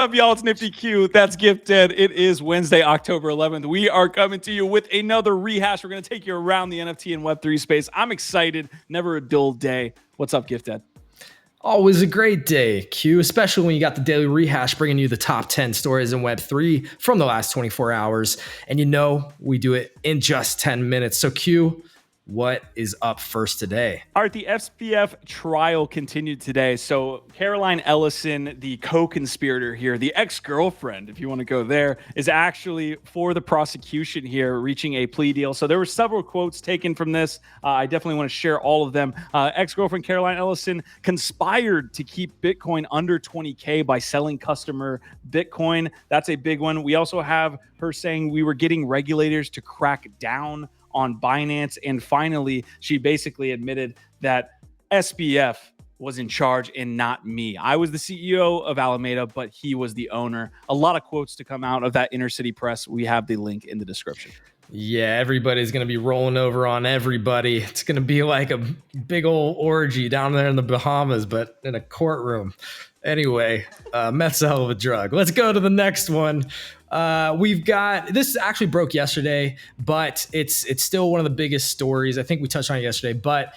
Up, y'all? It's Nifty Q. That's Gifted. It is Wednesday, October 11th. We are coming to you with another rehash. We're going to take you around the NFT and Web3 space. I'm excited. Never a dull day. What's up, Gifted? Always a great day, Q, especially when you got the daily rehash bringing you the top 10 stories in Web3 from the last 24 hours. And you know, we do it in just 10 minutes. So Q, what is up first today? All right, the SBF trial continued today. So Caroline Ellison, the co-conspirator here, the ex-girlfriend, if you want to go there, is actually for the prosecution here, reaching a plea deal. So there were several quotes taken from this. I definitely want to share all of them. Ex-girlfriend Caroline Ellison conspired to keep Bitcoin under 20K by selling customer Bitcoin. That's a big one. We also have her saying we were getting regulators to crack down on Binance. And finally, she basically admitted that SBF was in charge and not me. I was the CEO of Alameda, but he was the owner. A lot of quotes to come out of that Inner City Press. We have the link in the description. Yeah, everybody's going to be rolling over on everybody. It's going to be like a big old orgy down there in the Bahamas, but in a courtroom. Anyway, meth's a hell of a drug. Let's go to the next one. We've got, this actually broke yesterday, but it's still one of the biggest stories. I think we touched on it yesterday, but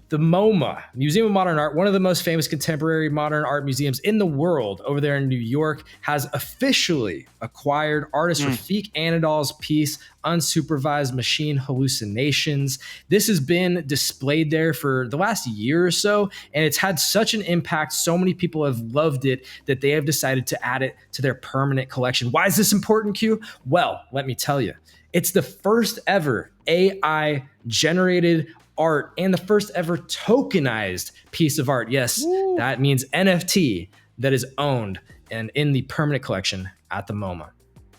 the MoMA, Museum of Modern Art, one of the most famous contemporary modern art museums in the world over there in New York, has officially acquired artist Refik Anadol's piece, Unsupervised Machine Hallucinations. This has been displayed there for the last year or so, and it's had such an impact. So many people have loved it that they have decided to add it to their permanent collection. Why is this important, Q? Well, let me tell you. It's the first ever AI generated art and the first ever tokenized piece of art. Yes, that means NFT that is owned and in the permanent collection at the MoMA.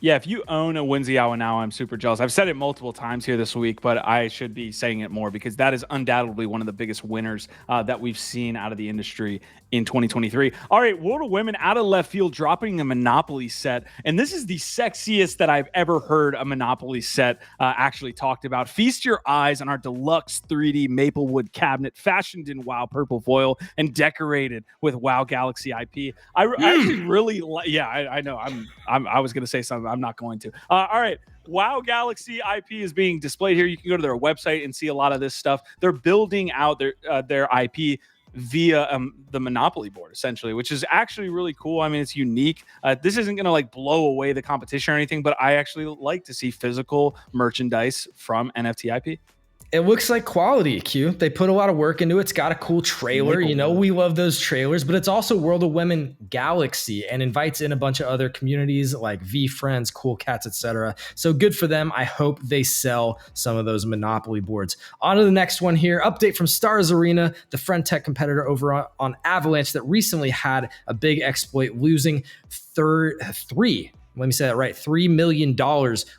Yeah, if you own a Winsy Now, I'm super jealous. I've said it multiple times here this week, but I should be saying it more because that is undoubtedly one of the biggest winners that we've seen out of the industry in 2023. All right, World of Women out of left field dropping a Monopoly set. And this is the sexiest that I've ever heard a Monopoly set actually talked about. Feast your eyes on our deluxe 3D Maplewood cabinet fashioned in WoW purple foil and decorated with WoW Galaxy IP. I actually really like, yeah, I know. I was going to say something. I'm not going to. All right. WoW Galaxy IP is being displayed here. You can go to their website and see a lot of this stuff. They're building out their IP via the Monopoly board, essentially, which is actually really cool. I mean, it's unique. This isn't going to like blow away the competition or anything, but I actually like to see physical merchandise from NFT IP. It looks like quality, Q. They put a lot of work into it. It's got a cool trailer. You know, we love those trailers, but it's also World of Women Galaxy and invites in a bunch of other communities like VFriends, Cool Cats, etc. So good for them. I hope they sell some of those Monopoly boards. On to the next one here. Update from Stars Arena, the friend tech competitor over on Avalanche that recently had a big exploit, losing $3 million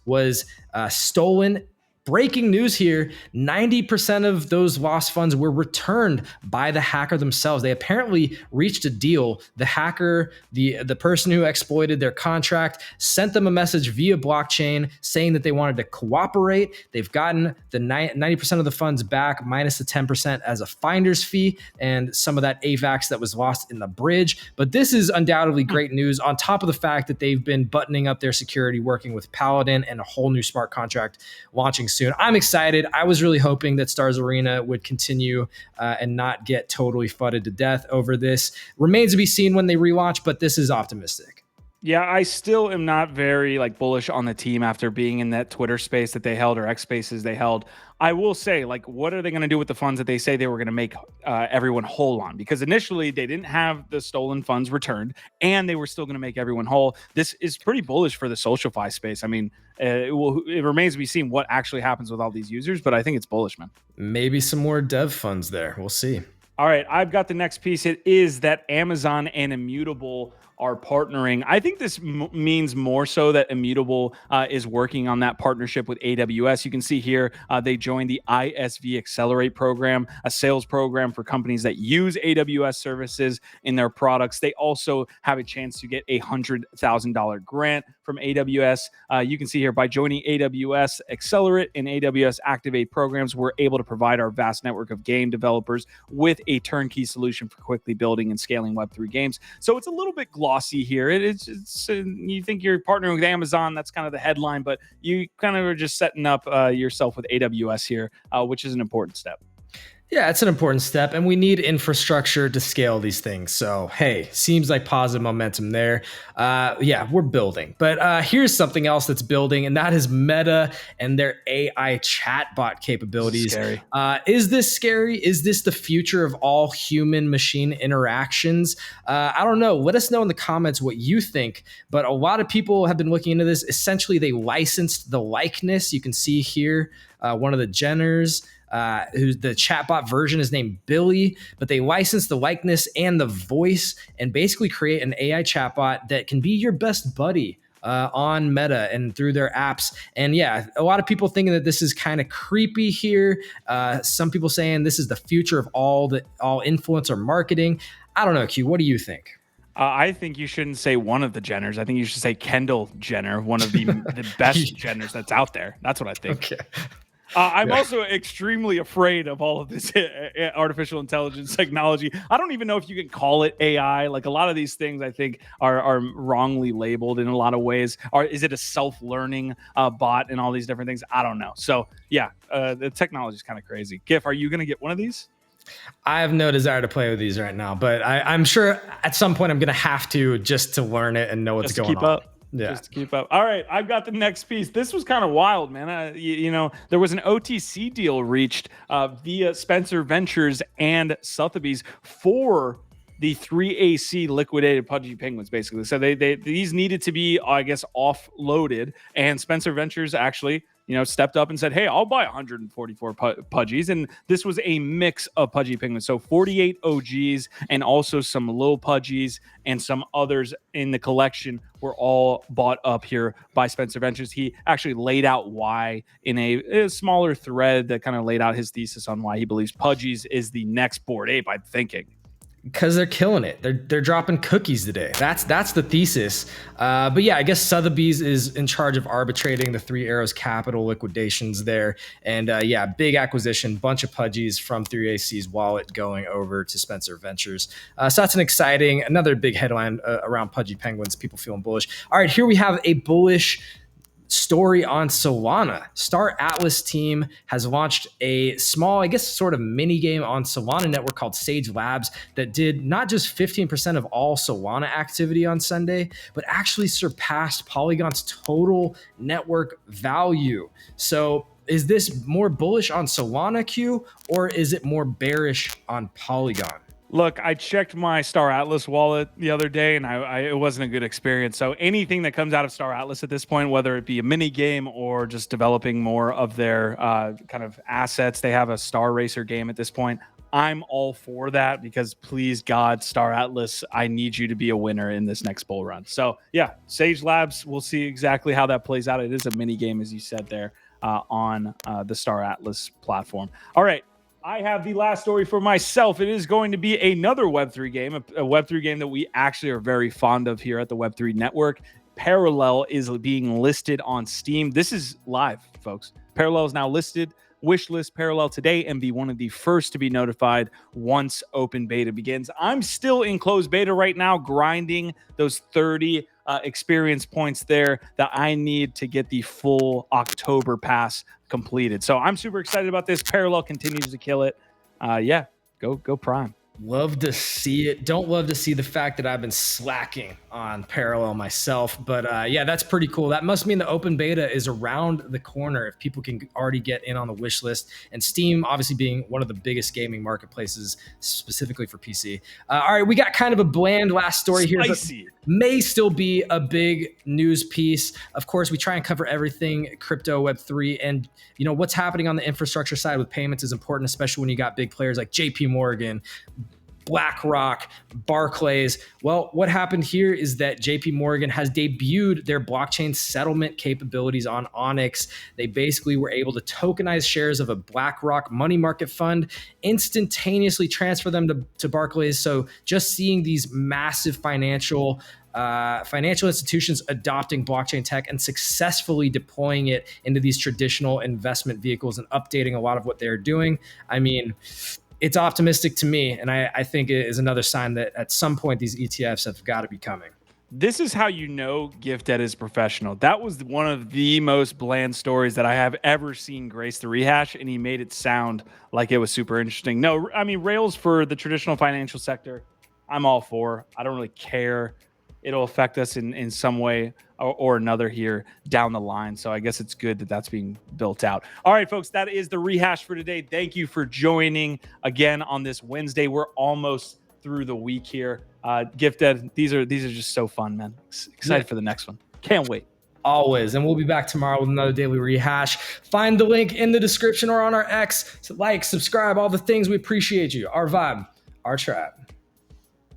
was stolen. Breaking news here, 90% of those lost funds were returned by the hacker themselves. They apparently reached a deal. The hacker, the person who exploited their contract, sent them a message via blockchain saying that they wanted to cooperate. They've gotten the 90% of the funds back, minus the 10% as a finder's fee and some of that AVAX that was lost in the bridge. But this is undoubtedly great news on top of the fact that they've been buttoning up their security, working with Paladin and a whole new smart contract launching soon. I'm excited. I was really hoping that Stars Arena would continue and not get totally fudded to death over this. Remains to be seen when they relaunch, but this is optimistic. Yeah, I still am not very bullish on the team after being in that Twitter space that they held or X spaces they held. I will say, what are they going to do with the funds that they say they were going to make everyone whole on? Because initially they didn't have the stolen funds returned and they were still going to make everyone whole. This is pretty bullish for the SocialFi space. I mean, it remains to be seen what actually happens with all these users, but I think it's bullish, man. Maybe some more dev funds there. We'll see. All right, I've got the next piece. It is that Amazon and Immutable are partnering. I think this means more so that Immutable is working on that partnership with AWS. You can see here they joined the ISV Accelerate program, a sales program for companies that use AWS services in their products. They also have a chance to get a $100,000 grant from AWS. You can see here, by joining AWS Accelerate and AWS Activate programs, we're able to provide our vast network of game developers with a turnkey solution for quickly building and scaling Web3 games. So it's a little bit glossy here. It's you think you're partnering with Amazon, that's kind of the headline, but you kind of are just setting up yourself with AWS here, which is an important step. Yeah, it's an important step, and we need infrastructure to scale these things. So, hey, seems like positive momentum there. Yeah, we're building. But here's something else that's building, and that is Meta and their AI chatbot capabilities. Scary. Is this scary? Is this the future of all human-machine interactions? I don't know. Let us know in the comments what you think. But a lot of people have been looking into this. Essentially, they licensed the likeness. You can see here one of the Jenners. Who's the chatbot version is named Billy, but they license the likeness and the voice and basically create an AI chatbot that can be your best buddy on Meta and through their apps. And yeah, a lot of people thinking that this is kind of creepy here. Some people saying this is the future of all influencer marketing. I don't know, Q, what do you think? I think you shouldn't say one of the Jenners. I think you should say Kendall Jenner, one of the best Jenners that's out there. That's what I think. Okay. I'm also extremely afraid of all of this artificial intelligence technology. I don't even know if you can call it AI. Like, a lot of these things, I think, are wrongly labeled in a lot of ways. Or is it a self-learning bot and all these different things? I don't know. So yeah, the technology is kind of crazy. Gif, are you going to get one of these? I have no desire to play with these right now, but I'm sure at some point I'm going to have to, just to learn it and know what's going on. Up. Yeah. Just to keep up. All right, I've got the next piece. This was kind of wild, man. You know, there was an OTC deal reached via Spencer Ventures and Sotheby's for the 3AC liquidated Pudgy penguins, basically. So these needed to be, I guess, offloaded, and Spencer Ventures actually, stepped up and said, hey, I'll buy 144 Pudgies. And this was a mix of Pudgy penguins. So 48 OGs and also some little Pudgies and some others in the collection were all bought up here by Spencer Ventures. He actually laid out why in a smaller thread that kind of laid out his thesis on why he believes Pudgies is the next Bored Ape, I'm thinking. Because they're killing it. They're dropping cookies today. That's the thesis. But yeah, I guess Sotheby's is in charge of arbitrating the Three Arrows Capital liquidations there. And yeah, big acquisition, bunch of Pudgies from 3AC's wallet going over to Spencer Ventures. So that's another big headline around Pudgy penguins, people feeling bullish. All right, here we have a bullish story on Solana. Star Atlas team has launched a small, I guess, sort of mini game on Solana network called Sage Labs that did not just 15% of all Solana activity on Sunday, but actually surpassed Polygon's total network value. So is this more bullish on Solana, Q, or is it more bearish on Polygon? Look, I checked my Star Atlas wallet the other day, and it wasn't a good experience. So anything that comes out of Star Atlas at this point, whether it be a mini game or just developing more of their kind of assets, they have a Star Racer game at this point. I'm all for that because, please God, Star Atlas, I need you to be a winner in this next bull run. So yeah, Sage Labs, we'll see exactly how that plays out. It is a mini game, as you said there, on the Star Atlas platform. All right. I have the last story for myself. It is going to be another Web3 game, a Web3 game that we actually are very fond of here at the Web3 Network. Parallel is being listed on Steam. This is live, folks. Parallel is now listed. Wishlist Parallel today and be one of the first to be notified once open beta begins. I'm still in closed beta right now, grinding those 30 experience points there that I need to get the full October pass completed. So I'm super excited about this. Parallel continues to kill it. Yeah, go Prime. Love to see it. Don't love to see the fact that I've been slacking on Parallel myself. But yeah, that's pretty cool. That must mean the open beta is around the corner if people can already get in on the wish list. And Steam, obviously being one of the biggest gaming marketplaces specifically for PC. All right, we got kind of a bland last story here. Spicy. But may still be a big news piece. Of course, we try and cover everything crypto, Web3, and what's happening on the infrastructure side with payments is important, especially when you got big players like JP Morgan, Blackrock, Barclays. Well, what happened here is that JP Morgan has debuted their blockchain settlement capabilities on Onyx. They basically were able to tokenize shares of a Blackrock money market fund, instantaneously transfer them to Barclays. So just seeing these massive financial financial institutions adopting blockchain tech and successfully deploying it into these traditional investment vehicles and updating a lot of what they're doing. I mean, it's optimistic to me, and I think it is another sign that at some point these ETFs have got to be coming. This is how you know GiftEd is professional. That was one of the most bland stories that I have ever seen grace the rehash, and he made it sound like it was super interesting. No, I mean, Rails for the traditional financial sector, I'm all for. I don't really care. It'll affect us in some way or another here down the line. So I guess it's good that that's being built out. All right, folks, that is the rehash for today. Thank you for joining again on this Wednesday. We're almost through the week here. GiftEd, these are just so fun, man. Excited for the next one. Can't wait. Always. And we'll be back tomorrow with another daily rehash. Find the link in the description or on our X. Like, subscribe, all the things. We appreciate you. Our vibe, our tribe.